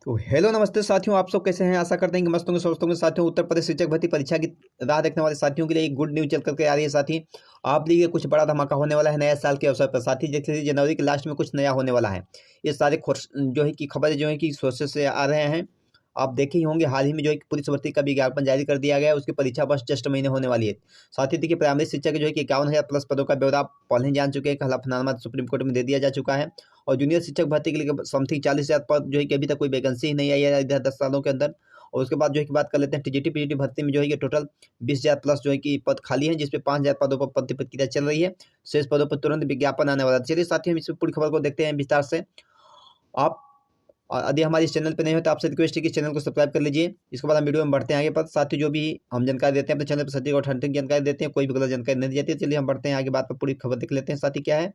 तो हेलो नमस्ते साथियों, आप सब कैसे हैं। आशा करते हैं कि मस्त होंगे, स्वस्थ होंगे। साथियों, उत्तर प्रदेश शिक्षक भर्ती परीक्षा की राह देखने वाले साथियों के लिए एक गुड न्यूज चल करके आ रही है। साथी, आप लिए कुछ बड़ा धमाका होने वाला है नया साल के अवसर पर। साथी, देख लीजिए जनवरी के लास्ट में कुछ नया होने वाला है। ये सारे जो है कि खबरें जो है कि सोर्सेस से आ रहे हैं। आप देखे ही होंगे, हाल ही में जो है कि पुलिस भर्ती का विज्ञापन जारी कर दिया गया है। उसकी परीक्षा बस जस्ट महीने होने वाली है। साथ ही देखिए, प्राइमरी शिक्षा के जो है कि 51,000 प्लस पदों का ब्यौरा आप पहले ही जान चुके हैं। हलफनामा सुप्रीम कोर्ट में दे दिया जा चुका है। और जूनियर शिक्षक भर्ती के लिए समथिंग 40,000 पद जो है कि अभी तक कोई वैकेंसी ही नहीं आई है इधर 10 सालों के अंदर। और उसके बाद जो है कि बात कर लेते हैं टीजीटी पीजीटी भर्ती में जो है कि टोटल 20,000 प्लस जो है कि पद खाली हैं, जिसपे 5,000 पदों पर भर्ती प्रक्रिया चल रही है। शेष पदों पर तुरंत विज्ञापन आने वाला है। चलिए साथियों, हम इस पूरी खबर को देखते हैं विस्तार से। आप यदि हमारे इस चैनल पर नहीं हो तो आपसे रिक्वेस्ट है कि चैनल को सब्सक्राइब कर लीजिए। इसके बाद हम वीडियो में बढ़ते हैं आगे पर। साथ ही जो भी हम जानकारी देते हैं अपने चैनल पर सटीक और ऑथेंटिक जानकारी देते हैं, कोई भी गलत जानकारी नहीं दी जाती है। चलिए हम बढ़ते हैं आगे, बात पर पूरी खबर देख लेते हैं। साथ ही क्या है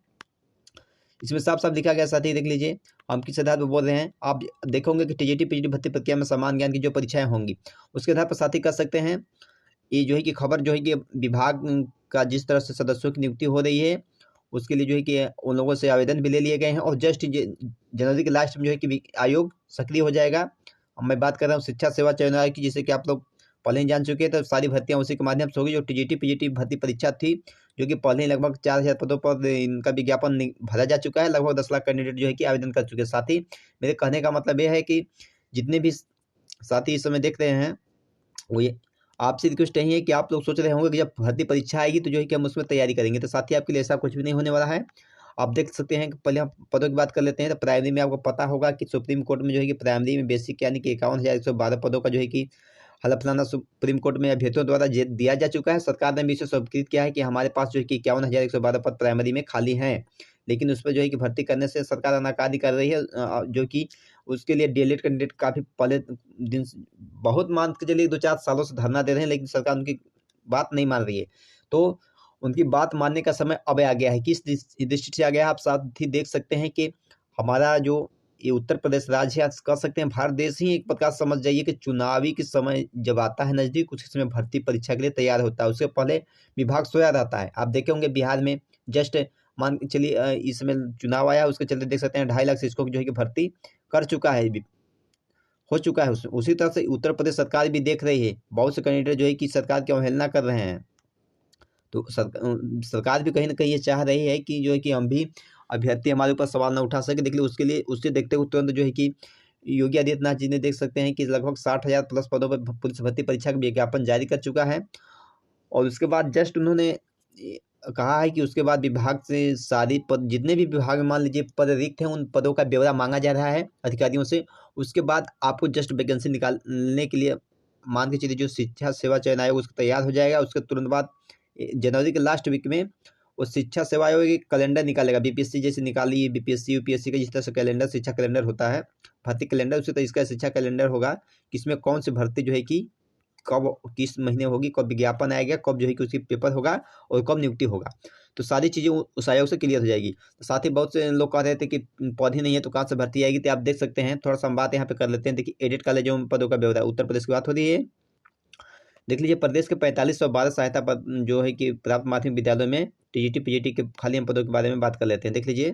इसमें साफ साफ लिखा गया, साथी देख लीजिए हम किस आधार पर बोल रहे हैं। आप देखोगे कि टीजीटी पीजीटी भर्ती प्रक्रिया में समान ज्ञान की जो परीक्षाएं होंगी उसके आधार पर साथी कर सकते हैं। ये जो है कि खबर जो है कि विभाग का जिस तरह से सदस्यों की नियुक्ति हो रही है उसके लिए जो है कि उन लोगों से आवेदन भी ले लिए गए हैं। और जस्ट जनवरी के लास्ट में जो है कि आयोग सक्रिय हो जाएगा। अब मैं बात कर रहा हूँ शिक्षा सेवा चयन आयोग की, जिसे कि आप लोग पहले ही जान चुके हैं। तो सारी भर्तियां उसी के माध्यम से होगी। जो टीजीटी पीजीटी भर्ती परीक्षा थी, जो कि पहले ही लगभग 4,000 पदों पर इनका विज्ञापन भरा जा चुका है। लगभग 10 लाख कैंडिडेट जो है कि आवेदन कर चुके हैं। साथ ही मेरे कहने का मतलब यह है कि जितने भी साथी इस समय देख रहे हैं, वो ये आपसे रिक्वेस्ट यही है कि आप लोग सोच रहे होंगे कि जब भर्ती परीक्षा आएगी तो जो है कि हम उसमें तैयारी करेंगे। तो साथी, आपके लिए ऐसा कुछ भी नहीं होने वाला है। आप देख सकते हैं कि पहले हम पदों की बात कर लेते हैं। तो प्राइमरी में आपको पता होगा कि सुप्रीम कोर्ट में जो है कि प्राइमरी में बेसिक यानी कि 51,112 पदों का जो है कि हलफनामा सुप्रीम कोर्ट में अभ्यर्थियों द्वारा दिया जा चुका है। सरकार ने भी इसे स्वीकृत किया है कि हमारे पास जो है कि 51,112 पद प्राइमरी में खाली हैं। लेकिन उस पर जो है कि भर्ती करने से सरकार आनाकानी कर रही है। जो कि उसके लिए डीएलएड कैंडिडेट काफ़ी पहले दिन बहुत मान के चलिए 2-4 सालों से धरना दे रहे हैं, लेकिन सरकार उनकी बात नहीं मान रही है। तो उनकी बात मानने का समय अब आ गया है। किस दृष्टि से आ गया है, आप साथ ही देख सकते हैं कि हमारा जो ये उत्तर प्रदेश राज्य है, आप कह सकते हैं भारत देश ही एक प्रकार समझ जाइए कि चुनावी के समय जब आता है नज़दीक, उसी समय भर्ती परीक्षा के लिए तैयार होता है। उससे पहले विभाग सोया रहता है। आप देखे होंगे बिहार में जस्ट मान के चलिए इस समय चुनाव आया, उसके चलते देख सकते हैं 2.5 लाख शिक्षकों की जो है कि भर्ती कर चुका है, हो चुका है। उसी तरह से उत्तर प्रदेश सरकार भी देख रही है। बहुत से कैंडिडेट जो है कि सरकार की अवहेलना कर रहे हैं। तो सरकार भी कहीं न कहीं ये चाह रही है कि जो है कि हम भी अभ्यर्थी हमारे ऊपर सवाल ना उठा सके। देखिए उसके लिए उससे देखते हुए तुरंत जो है कि योगी आदित्यनाथ जी ने देख सकते हैं कि लगभग 60,000 प्लस पदों पर पुलिस भर्ती परीक्षा का विज्ञापन जारी कर चुका है। और उसके बाद जस्ट उन्होंने कहा है कि उसके बाद विभाग से सारी पद, जितने भी विभाग में मान लीजिए पद रिक्त हैं, उन पदों का ब्यौरा मांगा जा रहा है अधिकारियों से। उसके बाद आपको जस्ट वैकेंसी निकालने के लिए मान के चलिए जो शिक्षा सेवा चयन आयोग उसका तैयार हो जाएगा। उसके तुरंत बाद जनवरी के लास्ट वीक में वो शिक्षा सेवा आयोग एक कैलेंडर निकालेगा। बीपीएससी जैसे निकाली बीपीएससी यूपीएससी का जिस तरह से कैलेंडर शिक्षा कैलेंडर होता है, भर्ती कैलेंडर, उसी तरह इसका शिक्षा कैलेंडर होगा कि इसमें कौन सी भर्ती जो है कि कब किस महीने होगी, कब विज्ञापन आएगा, कब जो है कि उसकी पेपर होगा और कब नियुक्ति होगा। तो सारी चीज़ें उस आयोग से क्लियर हो जाएगी। तो साथ ही बहुत से लोग कह रहे थे कि पद ही नहीं है तो कहाँ से भर्ती आएगी। तो आप देख सकते हैं, थोड़ा सा हम बात यहाँ पे कर लेते हैं। देखिए एडेड कॉलेजों में पदों का ब्यौरा, उत्तर प्रदेश की बात हो रही है। देख लीजिए प्रदेश के 4512 सहायता पद जो है कि प्राप्त माध्यमिक विद्यालयों में टीजीटी पीजीटी के खाली पदों के बारे में बात कर लेते हैं। देख लीजिए,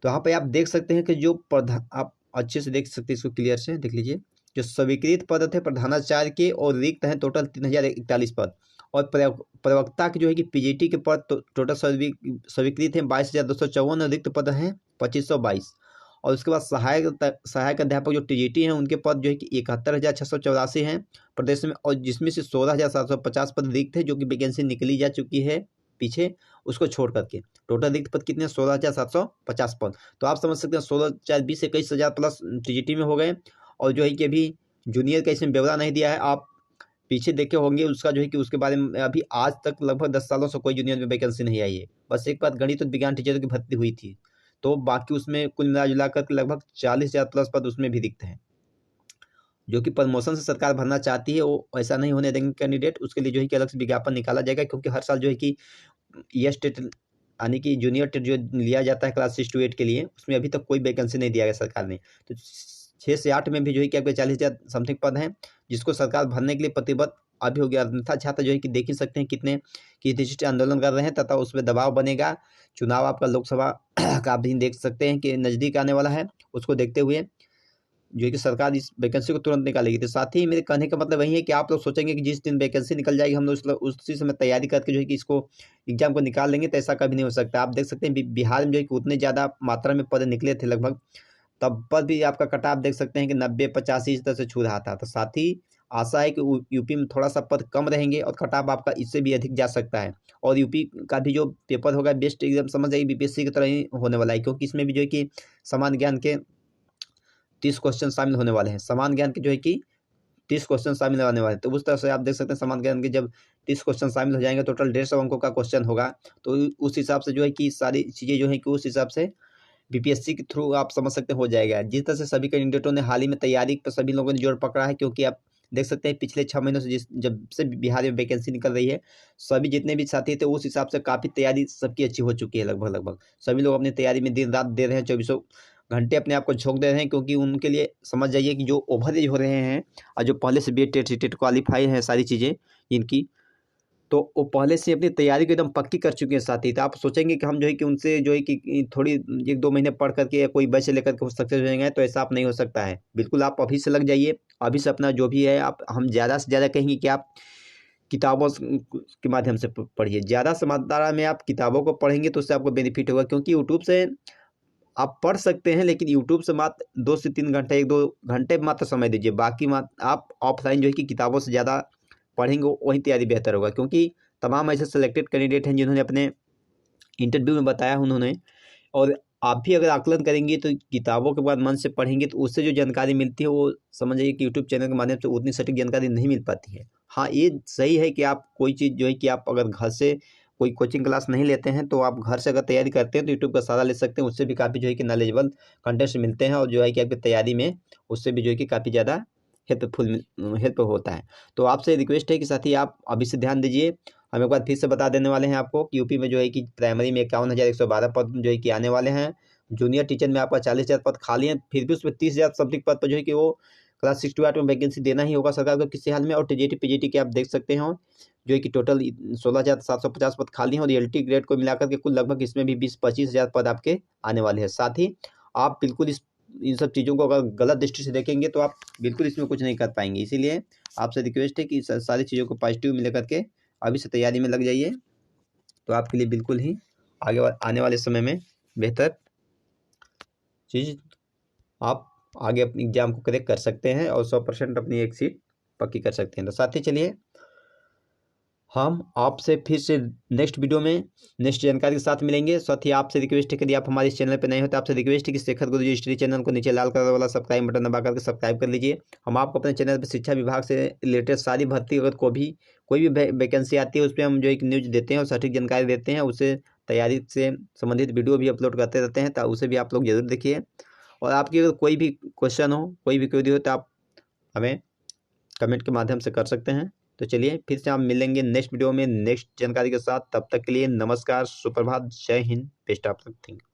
तो यहाँ पे आप देख सकते हैं कि जो आप अच्छे से देख सकते हैं इसको क्लियर से देख लीजिए। जो स्वीकृत पद थे प्रधानाचार्य के और रिक्त हैं टोटल 3,041 पद। और प्रवक्ता के जो है कि पीजीटी के पद टोटल स्वीकृत हैं 22,254 और रिक्त पद हैं 2,522। और उसके बाद सहायक अध्यापक जो टीजीटी हैं उनके पद जो है कि 71,684 हैं प्रदेश में। और जिसमें से 16,750 पद रिक्त है, जो कि वैकेंसी निकली जा चुकी है पीछे, उसको छोड़ करके टोटल रिक्त पद कितने, 16,750 पद। तो आप समझ सकते हैं 16,420 से 21,000 प्लस टीजीटी में हो गए। और जो है कि अभी जूनियर का इसमें ब्यौरा नहीं दिया है। आप पीछे देखे होंगे उसका जो है कि उसके बारे में अभी आज तक लगभग 10 सालों से कोई जूनियर में वैकेंसी नहीं आई है। बस एक बार गणित और विज्ञान टीचर की भर्ती हुई थी। तो बाकी उसमें कुल मिला जुला कर लगभग 40,000 प्लस पद उसमें भी रिक्त हैं, जो कि प्रमोशन से सरकार भरना चाहती है। वो ऐसा नहीं होने देंगे कैंडिडेट, उसके लिए जो है कि अलग से विज्ञापन निकाला जाएगा। क्योंकि हर साल जो है कि यस टेट यानी कि जूनियर टेट जो लिया जाता है क्लास 6 to 8 के लिए, उसमें अभी तक कोई वैकेंसी नहीं दिया गया सरकार ने। तो 6 से 8 में भी जो है कि आपके 40,000 समथिंग पद हैं, जिसको सरकार भरने के लिए प्रतिबद्ध अभी हो गया। अन्यथा छात्र जो है कि देख ही सकते हैं कितने किस दृष्टि से आंदोलन कर रहे हैं, तथा उसमें दबाव बनेगा। चुनाव आपका लोकसभा का भी देख सकते हैं कि नज़दीक आने वाला है। उसको देखते हुए जो है कि सरकार इस वैकेंसी को तुरंत निकालेगी। तो साथ ही मेरे कहने का मतलब वही है कि आप लोग सोचेंगे कि जिस दिन वैकेंसी निकल जाएगी हम लोग उसी समय तैयारी करके जो है कि इसको एग्जाम को निकाल लेंगे, तो ऐसा कभी नहीं हो सकता। आप देख सकते हैं बिहार में जो है कि उतने ज़्यादा मात्रा में पद निकले थे लगभग, तब पर भी आपका कट ऑफ देख सकते हैं कि 90-85 इस तरह से छू रहा था। तो साथ ही आशा है कि यूपी में थोड़ा सा पद कम रहेंगे और कट ऑफ आपका इससे भी अधिक जा सकता है। और यूपी का भी जो पेपर होगा बेस्ट एग्जाम समझ जाइए बीपीएससी की तरह ही होने वाला है, क्योंकि इसमें भी जो है कि समान ज्ञान के 30 क्वेश्चन शामिल होने वाले हैं। समान ज्ञान के जो है कि 30 क्वेश्चन शामिल होने वाले हैं। तो उस तरह से आप देख सकते हैं समान ज्ञान के जब 30 क्वेश्चन शामिल हो जाएंगे, टोटल 150 अंकों का क्वेश्चन होगा। तो उस हिसाब से जो है कि सारी चीज़ें जो है कि उस हिसाब से बीपीएससी के थ्रू आप समझ सकते हो जाएगा। जिस तरह से सभी कैंडिडेटों ने हाल ही में तैयारी पर सभी लोगों ने जोर पकड़ा है, क्योंकि आप देख सकते हैं पिछले 6 महीनों से जब से बिहार में वैकेंसी निकल रही है, सभी जितने भी साथी थे उस हिसाब से काफ़ी तैयारी सबकी अच्छी हो चुकी है। लगभग सभी लोग अपनी तैयारी में दिन रात दे रहे हैं, 24 घंटे अपने आप को झोंक दे रहे हैं, क्योंकि उनके लिए समझ जाइए कि जो ओवर एज हो रहे हैं और जो पहले से बी टेट क्वालिफाई हैं सारी चीज़ें इनकी, तो वो पहले से अपनी तैयारी को एकदम पक्की कर चुके हैं साथी। तो आप सोचेंगे कि हम जो है कि उनसे जो है कि थोड़ी 1-2 महीने पढ़ करके या कोई बैच लेकर के सक्सेस हो जाएंगे, तो ऐसा आप नहीं हो सकता है। बिल्कुल आप अभी से लग जाइए, अभी से अपना जो भी है आप, हम ज़्यादा से ज़्यादा कहेंगे कि आप किताबों के माध्यम से पढ़िए। ज़्यादा से मात्रा में आप किताबों को पढ़ेंगे तो उससे आपको बेनिफिट होगा, क्योंकि यूट्यूब से आप पढ़ सकते हैं, लेकिन यूट्यूब से मात्र 2 से 3 घंटे 1-2 घंटे मात्र समय दीजिए। बाकी आप ऑफलाइन जो है कि किताबों से ज़्यादा पढ़ेंगे वही तैयारी बेहतर होगा, क्योंकि तमाम ऐसे सेलेक्टेड कैंडिडेट हैं जिन्होंने अपने इंटरव्यू में बताया उन्होंने। और आप भी अगर आकलन करेंगे तो किताबों के बाद मन से पढ़ेंगे तो उससे जो जानकारी मिलती है वो समझ जाइए कि यूट्यूब चैनल के माध्यम से उतनी सटीक जानकारी नहीं मिल पाती है। हाँ, ये सही है कि आप कोई चीज़ जो है कि आप अगर घर से कोई कोचिंग क्लास नहीं लेते हैं तो आप घर से अगर तैयारी करते हैं तो यूट्यूब का सहारा ले सकते हैं। उससे भी काफ़ी जो है कि नॉलेजेबल कंटेंट्स मिलते हैं, और जो है कि आपकी तैयारी में उससे भी जो है कि काफ़ी ज़्यादा हेल्प होता है। तो आपसे रिक्वेस्ट है कि साथी आप अभी से ध्यान दीजिए। हम एक बार फिर से बता देने वाले हैं आपको कि यूपी में जो है कि प्राइमरी में 51,112 पद जो है कि आने वाले हैं। जूनियर टीचर में आपका 40,000 पद खाली हैं, फिर भी उसमें 30,000 समथिंग पद पर जो है कि वो क्लास 6 to 8 में वैकेंसी देना ही होगा सरकार को किसी हाल में। और टीजीटी पीजीटी के आप देख सकते हो जो है कि टोटल 16,750 पद खाली हैं, और एलटी ग्रेड को मिलाकर के कुल लगभग इसमें भी 20-25,000 पद आपके आने वाले हैं। साथ ही आप बिल्कुल इन सब चीज़ों को अगर गलत दृष्टि से देखेंगे तो आप बिल्कुल इसमें कुछ नहीं कर पाएंगे। इसीलिए आपसे रिक्वेस्ट है कि सारी चीज़ों को पॉजिटिव में लेकर के अभी से तैयारी में लग जाइए, तो आपके लिए बिल्कुल ही आने वाले समय में बेहतर चीज़ आप आगे अपनी एग्जाम को क्रैक कर सकते हैं और 100% अपनी एक सीट पक्की कर सकते हैं। तो साथ ही चलिए हम आपसे फिर से नेक्स्ट वीडियो में नेक्स्ट जानकारी के साथ मिलेंगे। साथ ही आपसे रिक्वेस्ट है कि यदि आप हमारे इस चैनल पर नए हो तो आपसे रिक्वेस्ट है कि शेखर गुरुजी हिस्ट्री चैनल को नीचे लाल कलर वाला सब्सक्राइब बटन दबा करके सब्सक्राइब कर लीजिए। हम आपको अपने चैनल पर शिक्षा विभाग से रिलेटेड सारी भर्ती अगर कोई भी वैकेंसी आती है उस पर हम जो एक न्यूज़ देते हैं और सटीक जानकारी देते हैं, उससे तैयारी से संबंधित वीडियो भी अपलोड करते रहते हैं, तो उसे भी आप लोग जरूर देखिए। और आपकी अगर कोई भी क्वेश्चन हो, कोई भी क्वेरी हो, तो आप हमें कमेंट के माध्यम से कर सकते हैं। तो चलिए फिर से हम मिलेंगे नेक्स्ट वीडियो में नेक्स्ट जानकारी के साथ। तब तक के लिए नमस्कार, सुप्रभात, जय Hind, best of luck, thank you.